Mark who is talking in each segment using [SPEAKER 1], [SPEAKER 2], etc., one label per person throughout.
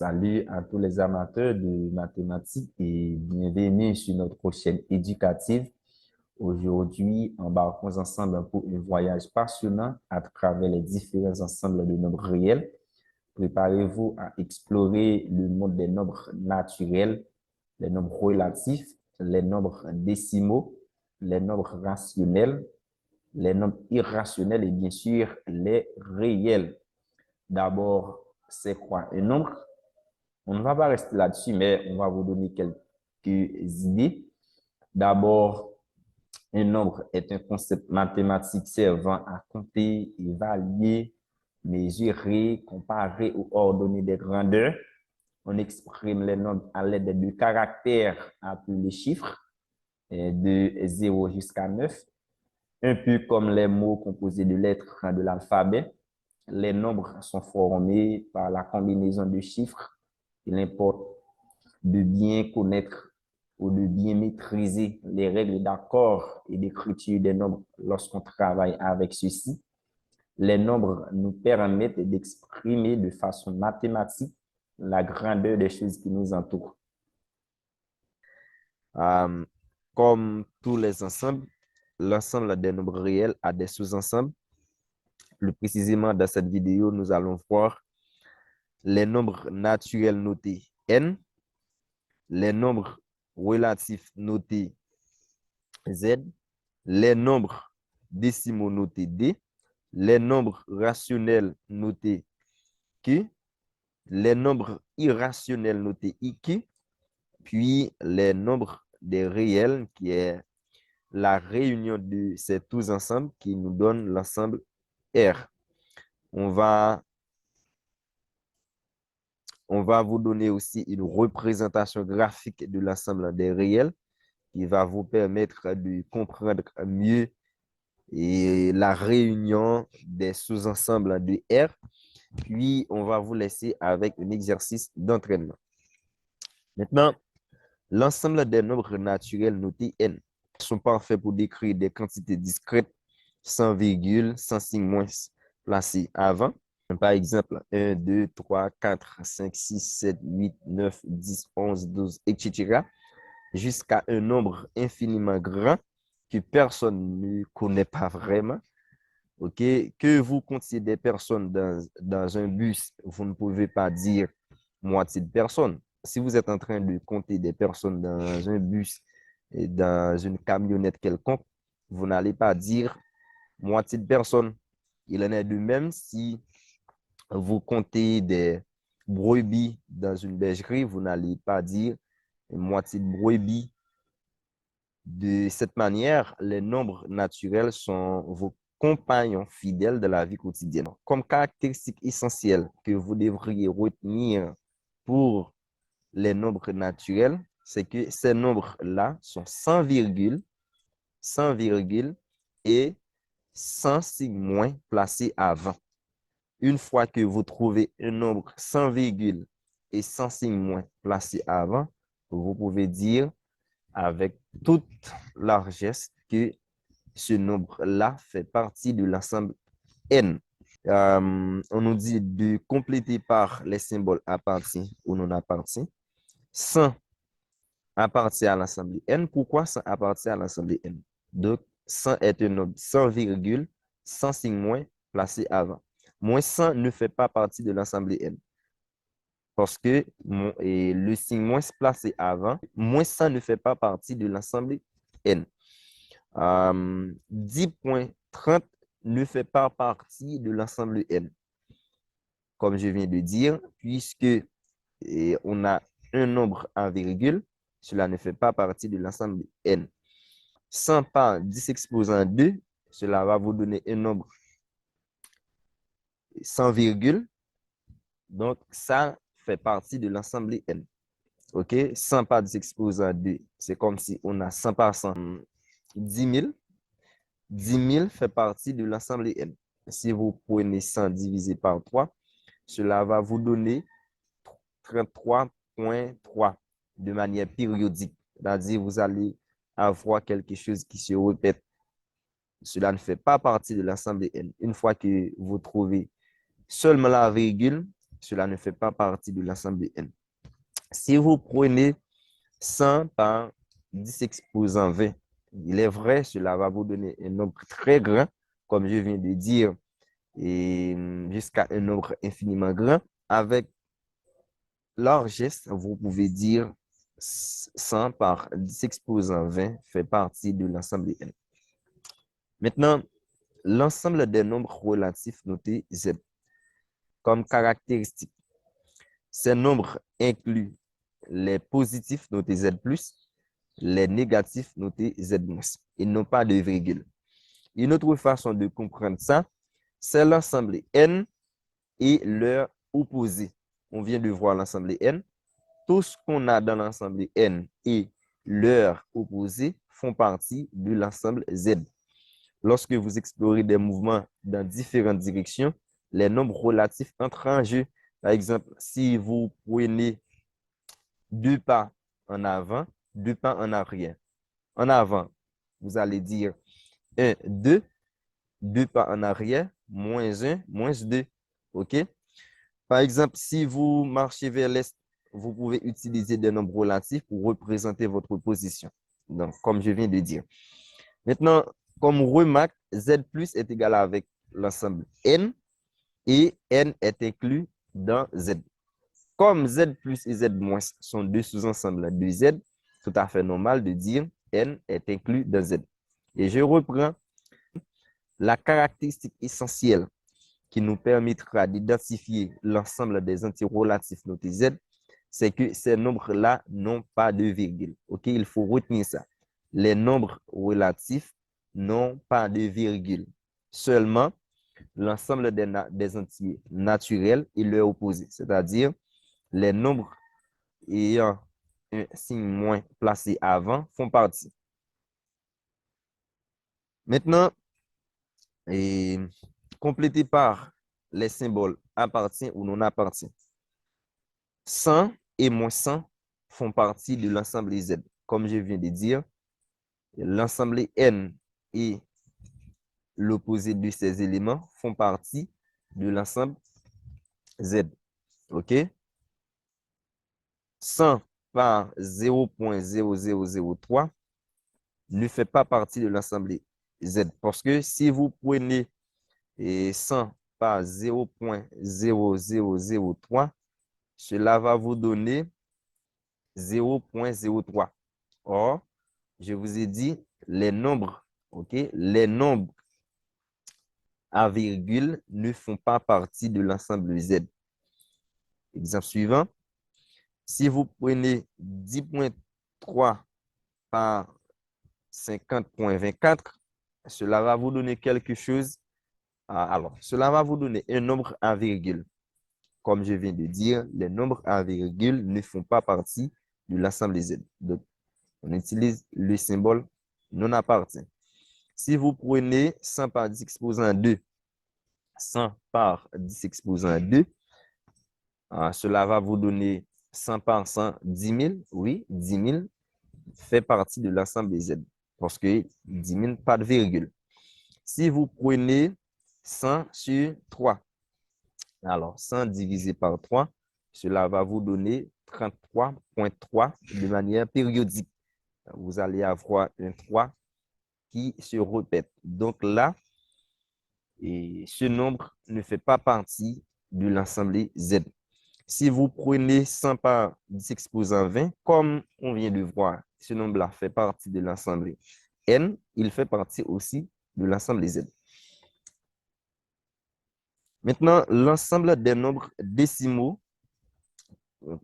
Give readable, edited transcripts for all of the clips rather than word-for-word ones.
[SPEAKER 1] Salut à tous les amateurs de mathématiques et bienvenue sur notre chaîne éducative. Aujourd'hui, embarquons ensemble pour un voyage passionnant à travers les différents ensembles de nombres réels. Préparez-vous à explorer le monde des nombres naturels, les nombres relatifs, les nombres décimaux, les nombres rationnels, les nombres irrationnels et bien sûr les réels. D'abord, c'est quoi un nombre? On ne va pas rester là-dessus, mais on va vous donner quelques idées. D'abord, un nombre est un concept mathématique servant à compter, évaluer, mesurer, comparer ou ordonner des grandeurs. On exprime les nombres à l'aide de caractères appelés chiffres, de 0 jusqu'à 9, un peu comme les mots composés de lettres de l'alphabet. Les nombres sont formés par la combinaison de chiffres. Il importe de bien connaître ou de bien maîtriser les règles d'accord et d'écriture des nombres lorsqu'on travaille avec ceux-ci. Les nombres nous permettent d'exprimer de façon mathématique la grandeur des choses qui nous entourent. Euh, Comme tous les ensembles, l'ensemble des nombres réels a des sous-ensembles. Plus précisément, dans cette vidéo, nous allons voir les nombres naturels notés n, les nombres relatifs notés z, les nombres décimaux notés d, les nombres rationnels notés q, les nombres irrationnels notés iq, puis les nombres des réels qui est la réunion de ces tous ensembles qui nous donne l'ensemble R. On va vous donner aussi une représentation graphique de l'ensemble des réels qui va vous permettre de comprendre mieux et la réunion des sous-ensembles de R. Puis, on va vous laisser avec un exercice d'entraînement. Maintenant, l'ensemble des nombres naturels notés n sont parfaits pour décrire des quantités discrètes sans virgule, sans signe moins placé avant. Par exemple, 1, 2, 3, 4, 5, 6, 7, 8, 9, 10, 11, 12, etc. Jusqu'à un nombre infiniment grand que personne ne connaît pas vraiment. OK? Que vous comptiez des personnes dans un bus, vous ne pouvez pas dire moitié de personnes. Si vous êtes en train de compter des personnes dans un bus et dans une camionnette quelconque, vous n'allez pas dire moitié de personnes. Il en est de même si vous comptez des brebis dans une bergerie, vous n'allez pas dire moitié de brebis. De cette manière, les nombres naturels sont vos compagnons fidèles de la vie quotidienne. Comme caractéristique essentielle que vous devriez retenir pour les nombres naturels, c'est que ces nombres-là sont sans virgule et sans signe moins placé avant. Une fois que vous trouvez un nombre sans virgule et sans signe moins placé avant, vous pouvez dire avec toute largesse que ce nombre-là fait partie de l'ensemble n. On nous dit de compléter par les symboles appartient ou non appartient. 100 appartient à l'ensemble n. Pourquoi 100 appartient à l'ensemble n? Donc, 100 est un nombre sans virgule, sans signe moins placé avant. Moins 100 ne fait pas partie de l'ensemble n. Parce que le signe moins placé avant, moins 100 ne fait pas partie de l'ensemble n. 10.30 ne fait pas partie de l'ensemble n. Comme je viens de dire, puisque on a un nombre en virgule, cela ne fait pas partie de l'ensemble n. 100 par 10 exposant 2, cela va vous donner un nombre sans virgule. Donc, ça fait partie de l'ensemble n. OK? 100 par 10 exposant 2, c'est comme si on a 100 par 100, 10 000. 10 000 fait partie de l'ensemble n. Si vous prenez 100 divisé par 3, cela va vous donner 33.3 de manière périodique. C'est-à-dire, vous allez avoir quelque chose qui se répète. Cela ne fait pas partie de l'ensemble n. Une fois que vous trouvez seulement la virgule, cela ne fait pas partie de l'ensemble N. Si vous prenez 100 par 10 exposant 20, il est vrai, cela va vous donner un nombre très grand, comme je viens de dire, et jusqu'à un nombre infiniment grand. Avec largesse, vous pouvez dire 100 par 10 exposant 20 fait partie de l'ensemble N. Maintenant, l'ensemble des nombres relatifs notés Z comme caractéristique. Ces nombres incluent les positifs notés Z+, les négatifs notés Z-, et non pas de virgule. Une autre façon de comprendre ça, c'est l'ensemble N et leur opposé. On vient de voir l'ensemble N. Tout ce qu'on a dans l'ensemble N et leur opposé font partie de l'ensemble Z. Lorsque vous explorez des mouvements dans différentes directions, les nombres relatifs entrent en jeu. Par exemple, si vous prenez 2 pas en avant, 2 pas en arrière. En avant, vous allez dire 1, 2, 2 pas en arrière, moins 1, moins 2. OK? Par exemple, si vous marchez vers l'est, vous pouvez utiliser des nombres relatifs pour représenter votre position. Donc, comme je viens de dire. Maintenant, comme remarque, Z plus est égal avec l'ensemble N et N est inclus dans Z. Comme Z plus et Z moins sont deux sous-ensembles de Z, tout à fait normal de dire N est inclus dans Z. Et je reprends la caractéristique essentielle qui nous permettra d'identifier l'ensemble des entiers relatifs notés Z, c'est que ces nombres-là n'ont pas de virgule. OK, il faut retenir ça. Les nombres relatifs n'ont pas de virgule. Seulement l'ensemble des entiers naturels et leur opposé, c'est-à-dire les nombres ayant un signe moins placé avant font partie. Maintenant, complété par les symboles appartient ou non appartient. 100 et moins 100 font partie de l'ensemble Z. Comme je viens de dire, l'ensemble N et l'opposé de ces éléments font partie de l'ensemble Z. OK? 100 par 0.0003 ne fait pas partie de l'ensemble Z. Parce que si vous prenez 100 par 0.0003, cela va vous donner 0.03. Or, je vous ai dit, les nombres, OK, les nombres à virgule ne font pas partie de l'ensemble Z. Exemple suivant, si vous prenez 10.3 par 50.24, cela va vous donner quelque chose. Alors, cela va vous donner un nombre à virgule. Comme je viens de dire, les nombres à virgule ne font pas partie de l'ensemble Z. Donc, on utilise le symbole non appartient. Si vous prenez 100 par 10 exposant 2, 100 par 10 exposant 2, cela va vous donner 100 par 100, 10 000. Oui, 10 000 fait partie de l'ensemble Z. Parce que 10 000, pas de virgule. Si vous prenez 100 sur 3, alors 100 divisé par 3, cela va vous donner 33.3 de manière périodique. Vous allez avoir un 3 qui se répète. Donc là, ce nombre ne fait pas partie de l'ensemble Z. Si vous prenez 100 par 10 exposant 20, comme on vient de voir, ce nombre-là fait partie de l'ensemble N, il fait partie aussi de l'ensemble Z. Maintenant, l'ensemble des nombres décimaux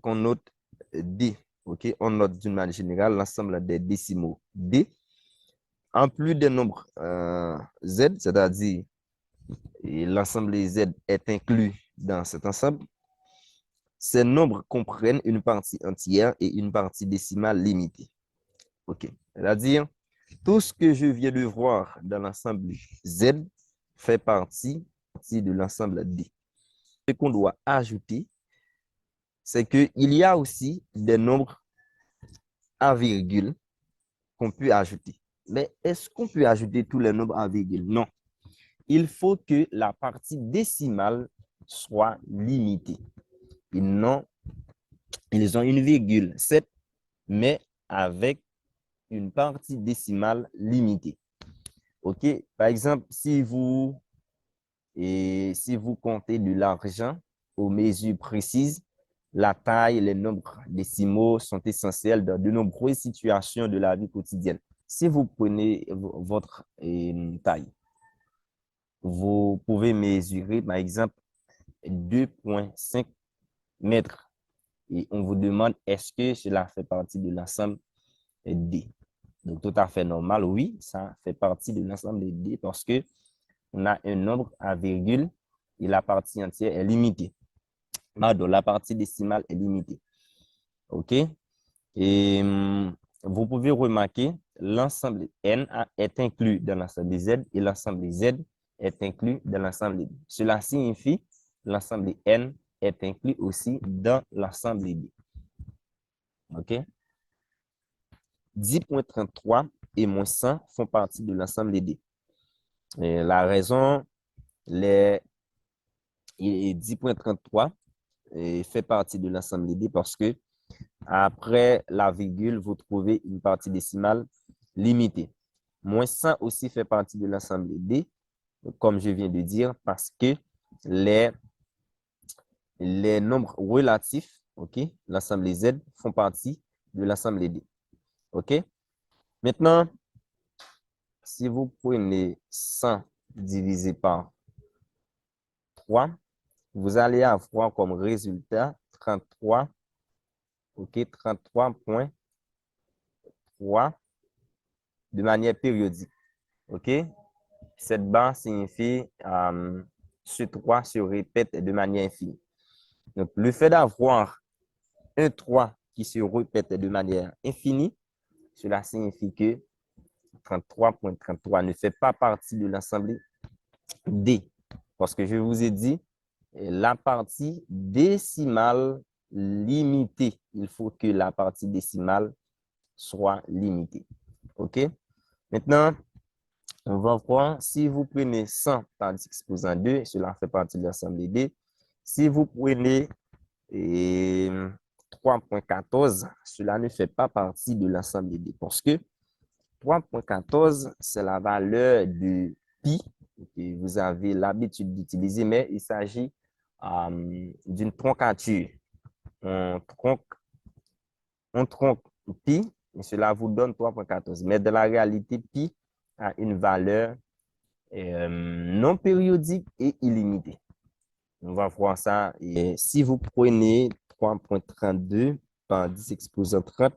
[SPEAKER 1] qu'on note D. OK? On note d'une manière générale l'ensemble des décimaux D. En plus des nombres Z, c'est-à-dire l'ensemble Z est inclus dans cet ensemble, ces nombres comprennent une partie entière et une partie décimale limitée. OK. C'est-à-dire, tout ce que je viens de voir dans l'ensemble Z fait partie de l'ensemble D. Ce qu'on doit ajouter, c'est qu'il y a aussi des nombres à virgule qu'on peut ajouter. Mais est-ce qu'on peut ajouter tous les nombres à virgule? Non. Il faut que la partie décimale soit limitée. ils ont une virgule 7, mais avec une partie décimale limitée. OK? Par exemple, si vous comptez de l'argent aux mesures précises, la taille et les nombres décimaux sont essentiels dans de nombreuses situations de la vie quotidienne. Si vous prenez votre taille, vous pouvez mesurer, par exemple, 2,5 mètres. Et on vous demande, est-ce que cela fait partie de l'ensemble D? Donc, tout à fait normal, oui, ça fait partie de l'ensemble des D parce que on a un nombre à virgule et la partie entière est limitée. Pardon, la partie décimale est limitée. OK? Et vous pouvez remarquer, l'ensemble N est inclus dans l'ensemble Z et l'ensemble Z est inclus dans l'ensemble D. Cela signifie l'ensemble N est inclus aussi dans l'ensemble D. OK? 10,33 et moins 100 font partie de l'ensemble D. Et la raison, les 10,33 fait partie de l'ensemble D parce que après la virgule, vous trouvez une partie décimale limitée. Moins 100 aussi fait partie de l'ensemble D, comme je viens de dire, parce que les nombres relatifs, OK, l'ensemble Z, font partie de l'ensemble D. OK? Maintenant, si vous prenez 100 divisé par 3, vous allez avoir comme résultat 33, OK, 33,3 de manière périodique. OK? Cette barre signifie ce 3 se répète de manière infinie. Donc, le fait d'avoir un 3 qui se répète de manière infinie, cela signifie que 33,33 ne fait pas partie de l'ensemble D. Parce que je vous ai dit, la partie décimale limitée. Il faut que la partie décimale soit limitée. OK? Maintenant, on va voir si vous prenez 100 par 10 exposant 2, cela fait partie de l'ensemble D. Si vous prenez 3,14, cela ne fait pas partie de l'ensemble D. Parce que 3,14, c'est la valeur de pi que vous avez l'habitude d'utiliser, mais il s'agit d'une troncature. On tronque pi, et cela vous donne 3,14. Mais dans la réalité, pi a une valeur non périodique et illimitée. On va voir ça. Et si vous prenez 3,32 par 10 exposant 30,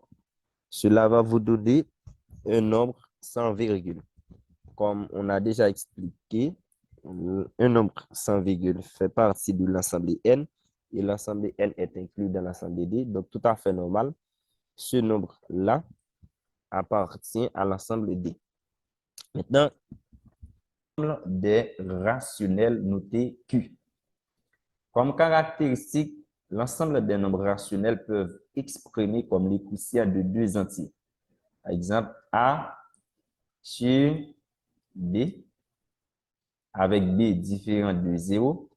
[SPEAKER 1] cela va vous donner un nombre sans virgule. Comme on a déjà expliqué, un nombre sans virgule fait partie de l'ensemble N et l'ensemble N est inclus dans l'ensemble D. Donc, tout à fait normal, ce nombre-là appartient à l'ensemble D. Maintenant, des rationnels notés Q. Comme caractéristique, l'ensemble des nombres rationnels peuvent exprimer comme les quotients de deux entiers. Par exemple, A sur B, avec B différent de 0.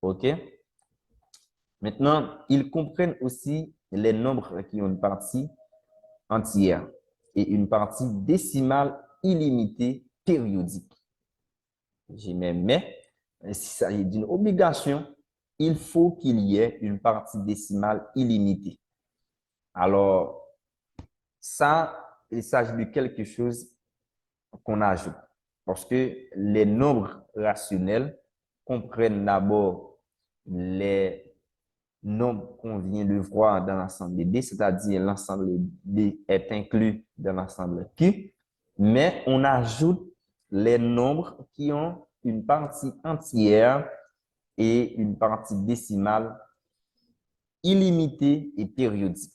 [SPEAKER 1] OK? Maintenant, ils comprennent aussi les nombres qui ont une partie entière et une partie décimale illimitée périodique. J'ai même mais, s'il s'agit d'une obligation, il faut qu'il y ait une partie décimale illimitée. Alors, ça, il s'agit de quelque chose qu'on ajoute. Parce que les nombres rationnels comprennent d'abord les nombres qu'on vient de voir dans l'ensemble D, c'est-à-dire l'ensemble D est inclus dans l'ensemble Q, mais on ajoute les nombres qui ont une partie entière et une partie décimale illimitée et périodique.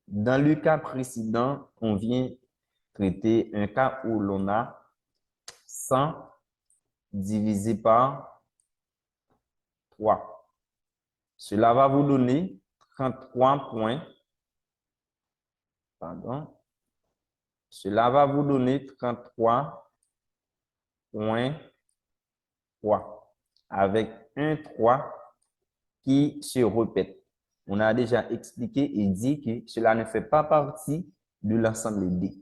[SPEAKER 1] Dans le cas précédent, on vient traiter un cas où l'on a 100 divisé par 3. Cela va vous donner 33 points. Pardon. Cela va vous donner 33,3 avec un 3
[SPEAKER 2] qui se répètent. On a déjà expliqué et dit que cela ne fait pas partie de l'ensemble D.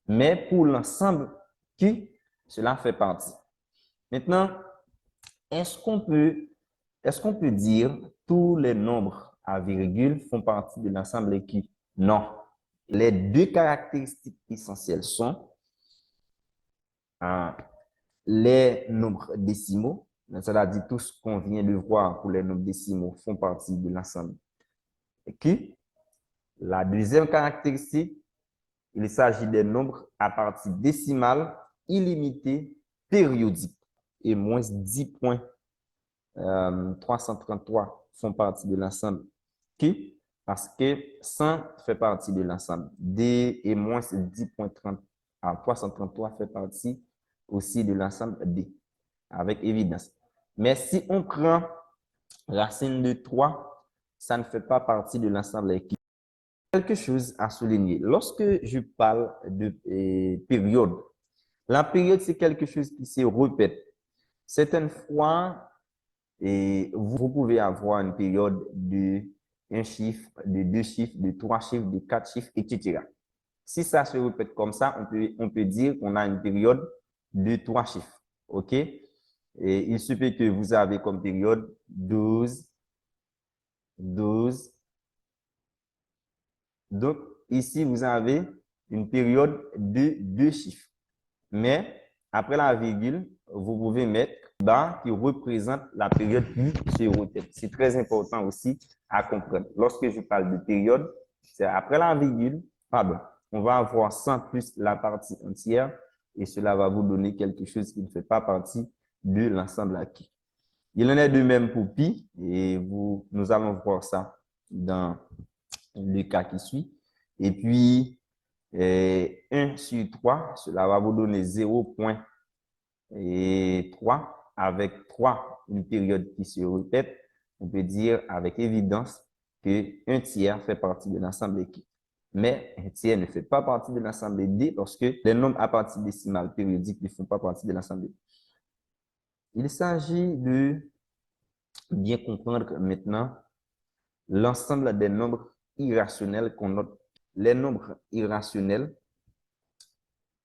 [SPEAKER 2] Mais pour l'ensemble Q, cela fait partie. Maintenant, est-ce qu'on peut dire tous les nombres à virgule font partie de l'ensemble Q? Non. Les deux caractéristiques essentielles sont les nombres décimaux, c'est-à-dire tout ce qu'on vient de voir pour les nombres décimaux font partie de l'ensemble Q. La deuxième caractéristique, il s'agit des nombres à partie décimale illimitée périodique et moins 10.333 font partie de l'ensemble Q parce que 100 fait partie de l'ensemble D et moins 10.333 fait partie aussi de l'ensemble D avec évidence. Mais si on prend racine de 3, ça ne fait pas partie de l'ensemble Q. Quelque chose à souligner. Lorsque je parle de période, la période, c'est quelque chose qui se répète. Certaines fois, vous pouvez avoir une période de un chiffre, de deux chiffres, de trois chiffres, de quatre chiffres, etc. Si ça se répète comme ça, on peut dire qu'on a une période de trois chiffres. OK? Et il se peut que vous avez comme période 12, 12. Donc, ici, vous avez une période de deux chiffres. Mais après la virgule, vous pouvez mettre bas qui représente la période qui se répète. C'est très important aussi à comprendre. Lorsque je parle de période, c'est après la virgule, pardon, on va avoir 100 plus la partie entière et cela va vous donner quelque chose qui ne fait pas partie de l'ensemble acquis. Il en est de même pour pi et nous allons voir ça dans le cas qui suit. Et puis, 1 sur 3, cela va vous donner 0.3 avec 3, une période qui se répète. On peut dire avec évidence que 1 tiers fait partie de l'ensemble Q. Mais 1 tiers ne fait pas partie de l'ensemble D parce que les nombres à partie décimale périodique ne font pas partie de l'ensemble D. Il s'agit de bien comprendre maintenant l'ensemble des nombres irrationnels qu'on note. Les nombres irrationnels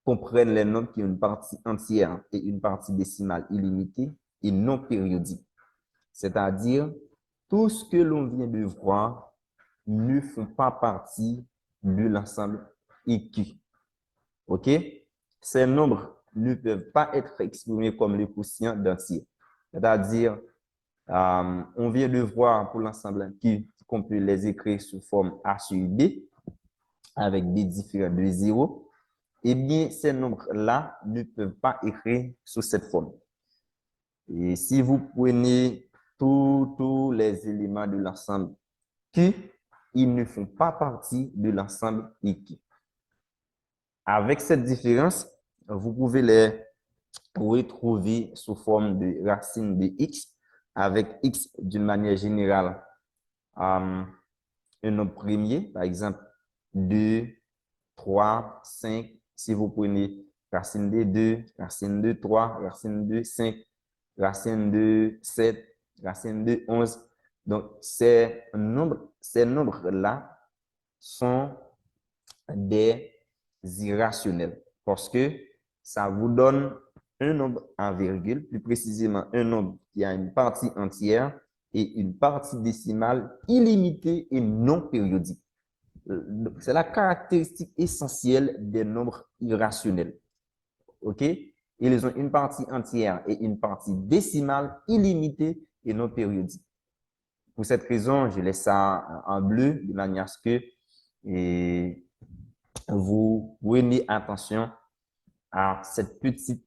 [SPEAKER 2] comprennent les nombres qui ont une partie entière et une partie décimale illimitée et non périodique. C'est-à-dire, tout ce que l'on vient de voir ne font pas partie de l'ensemble EQ. OK? Ces nombres ne peuvent pas être exprimés comme le quotient d'entier. C'est-à-dire, on vient de voir pour l'ensemble EQ qu'on peut les écrire sous forme A sur B avec B différent de 0. Eh bien, ces nombres-là ne peuvent pas écrire sous cette forme. Et si vous prenez tous les éléments de l'ensemble Q, ils ne font pas partie de l'ensemble IQ. Avec cette différence, vous pouvez les retrouver sous forme de racine de x, avec x d'une manière générale un nombre premier, par exemple 2, 3, 5. Si vous prenez racine de 2, racine de 3, racine de 5, racine de 7, racine de 11. Donc, ces nombres-là sont des irrationnels parce que ça vous donne un nombre en virgule, plus précisément un nombre qui a une partie entière et une partie décimale illimitée et non périodique. C'est la caractéristique essentielle des nombres irrationnels. OK? Ils ont une partie entière et une partie décimale illimitée et non périodique. Pour cette raison, je laisse ça en bleu de manière à ce que vous prenez attention à cette petite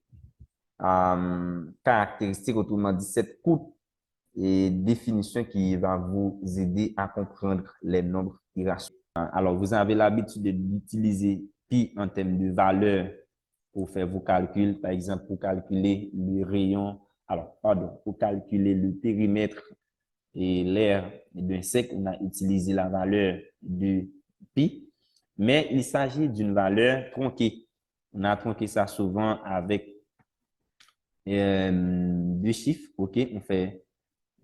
[SPEAKER 2] caractéristique, autrement dit, cette courte définition qui va vous aider à comprendre les nombres irrationnels. Alors, vous avez l'habitude d'utiliser pi en termes de valeur pour faire vos calculs, par exemple, pour calculer le rayon, pour calculer le périmètre et l'aire d'un cercle, on a utilisé la valeur de pi, mais il s'agit d'une valeur tronquée. On a tronqué ça souvent avec deux chiffres, OK? On fait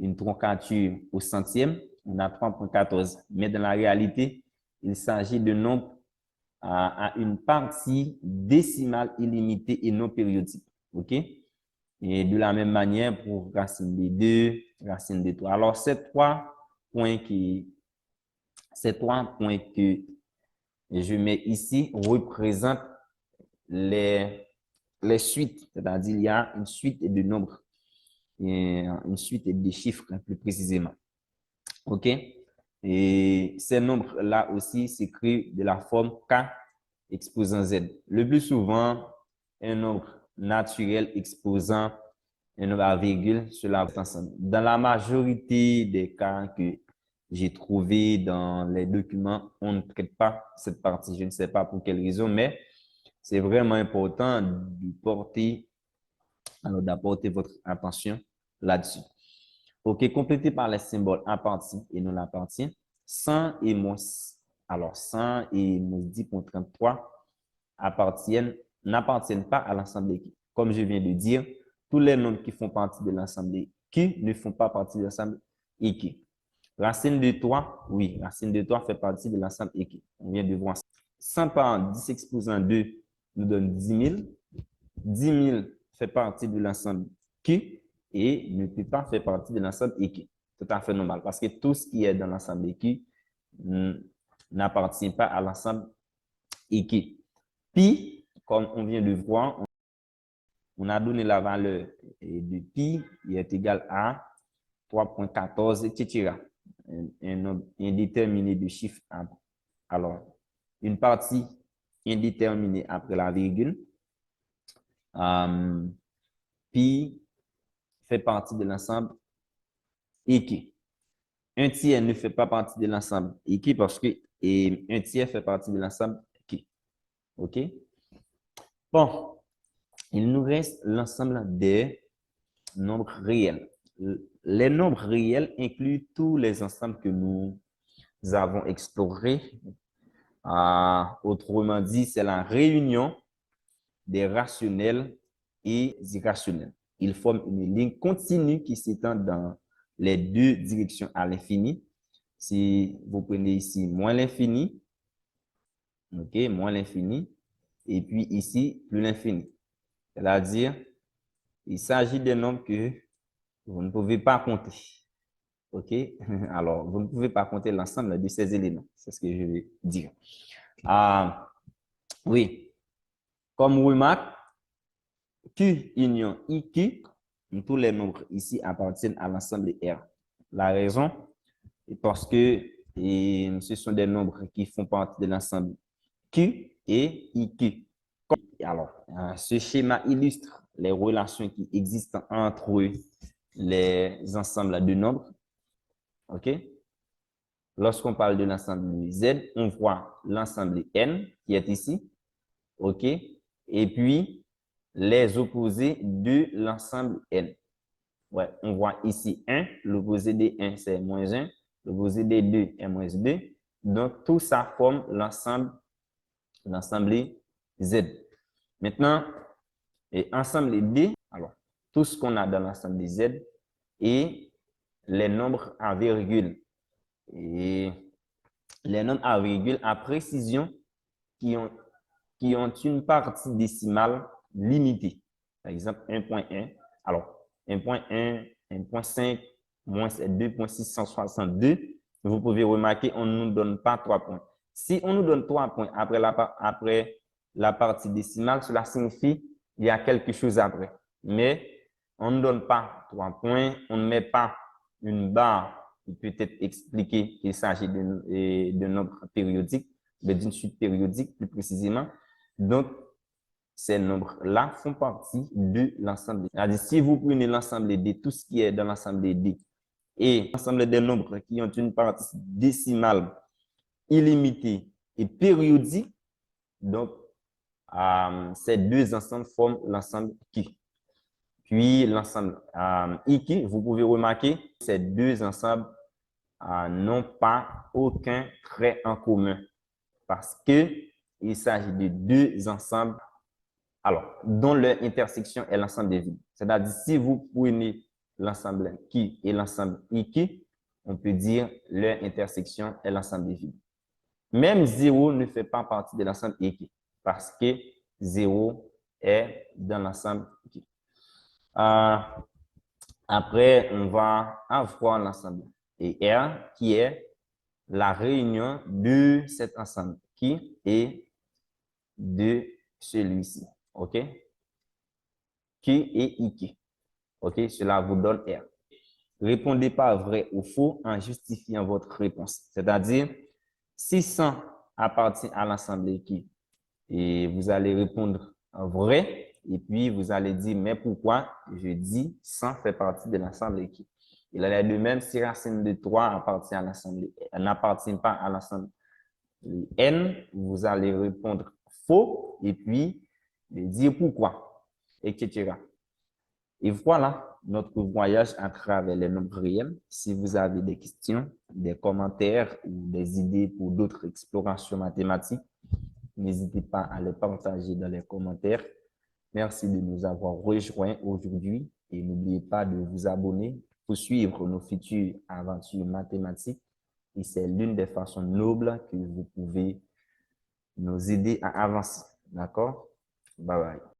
[SPEAKER 2] une troncature au centième, on a 3,14. Mais dans la réalité, il s'agit de nombres à une partie décimale illimitée et non périodique. OK? Et de la même manière pour racine de 2, racine de 3. Alors, ces trois points que je mets ici représentent les suites, c'est-à-dire il y a une suite de nombres, une suite de chiffres plus précisément. OK? Et ces nombres-là aussi s'écrivent de la forme K exposant Z. Le plus souvent, un nombre naturel exposant un nombre à virgule, cela va ensemble. Dans la majorité des cas que j'ai trouvés dans les documents, on ne traite pas cette partie. Je ne sais pas pour quelle raison, mais c'est vraiment important d'apporter votre attention là-dessus. OK, complété par les symboles à partie et non la partie. 100 et moins, alors 100 et moins 10,33 n'appartiennent pas à l'ensemble Q. Comme je viens de dire, tous les nombres qui font partie de l'ensemble Q ne font pas partie de l'ensemble EQ. Racine de 3, oui, racine de 3 fait partie de l'ensemble EQ. On vient de voir ça. 100 par 10 exposant 2 nous donne 10 000. 10 000 fait partie de l'ensemble Q et ne peut pas faire partie de l'ensemble EQ. Tout à fait normal parce que tout ce qui est dans l'ensemble EQ n'appartient pas à l'ensemble EQ. Pi, comme on vient de voir, on a donné la valeur de pi qui est égal à 3,14, etc. Un nombre indéterminé de chiffres. Alors, une partie indéterminée après la virgule. Pi fait partie de l'ensemble EQ. Un tiers ne fait pas partie de l'ensemble EQ parce que un tiers fait partie de l'ensemble EQ. OK? Bon, il nous reste l'ensemble des nombres réels. Les nombres réels incluent tous les ensembles que nous avons explorés. Autrement dit, c'est la réunion des rationnels et irrationnels. Ils forment une ligne continue qui s'étend dans les deux directions à l'infini. Si vous prenez ici moins l'infini, OK, moins l'infini, et puis ici, plus l'infini. C'est-à-dire, il s'agit des nombres que vous ne pouvez pas compter. OK? Alors, vous ne pouvez pas compter l'ensemble de ces éléments. C'est ce que je vais dire. Oui, comme remarque, Q union IQ, tous les nombres ici appartiennent à l'ensemble R. La raison est parce que ce sont des nombres qui font partie de l'ensemble Q et IQ. Alors, ce schéma illustre les relations qui existent entre les ensembles de nombres. OK? Lorsqu'on parle de l'ensemble Z, on voit l'ensemble N qui est ici. OK? Et puis, les opposés de l'ensemble N. Ouais, on voit ici 1, l'opposé de 1, c'est moins 1, l'opposé de 2 est moins 2. Donc, tout ça forme l'ensemble Z. Maintenant, et ensemble D, alors, tout ce qu'on a dans l'ensemble Z et les nombres à virgule. Et les nombres à virgule à précision qui ont une partie décimale limitée. Par exemple, 1.1. Alors, 1.1, 1.5, moins 2.662. Vous pouvez remarquer, on ne nous donne pas 3 points. Si on nous donne 3 points après la partie décimale, cela signifie qu'il y a quelque chose après. Mais on ne donne pas 3 points, on ne met pas une barre qui peut être expliquée qu'il s'agit d'un nombre périodique, mais d'une suite périodique plus précisément. Donc, ces nombres-là font partie de l'ensemble. C'est-à-dire, si vous prenez l'ensemble D, tout ce qui est dans l'ensemble D, et l'ensemble des nombres qui ont une partie décimale illimitée et périodique, donc, ces deux ensembles forment l'ensemble Q. Puis, l'ensemble IQ, vous pouvez remarquer, ces deux ensembles n'ont pas aucun trait en commun parce qu'il s'agit de deux ensembles dont leur intersection est l'ensemble des vides. C'est-à-dire, si vous prenez l'ensemble qui et l'ensemble qui, on peut dire leur intersection est l'ensemble des vides. Même 0 ne fait pas partie de l'ensemble qui parce que 0 est dans l'ensemble qui. Après, on va avoir l'ensemble et R qui est la réunion de cet ensemble qui est de celui-ci. OK? Qui et qui. OK? Cela vous donne R. Répondez pas vrai ou faux en justifiant votre réponse. C'est-à-dire, si 100 appartient à l'ensemble qui, et vous allez répondre vrai, et puis vous allez dire, mais pourquoi je dis 100 fait partie de l'ensemble qui. Il en est de même si racine de 3 appartient à l'ensemble, n'appartient pas à l'ensemble N, vous allez répondre faux, et puis dire pourquoi, etc. Et voilà notre voyage à travers les nombres réels. Si vous avez des questions, des commentaires ou des idées pour d'autres explorations mathématiques, n'hésitez pas à les partager dans les commentaires. Merci de nous avoir rejoints aujourd'hui et n'oubliez pas de vous abonner pour suivre nos futures aventures mathématiques. Et c'est l'une des façons nobles que vous pouvez nous aider à avancer. D'accord? Bye bye.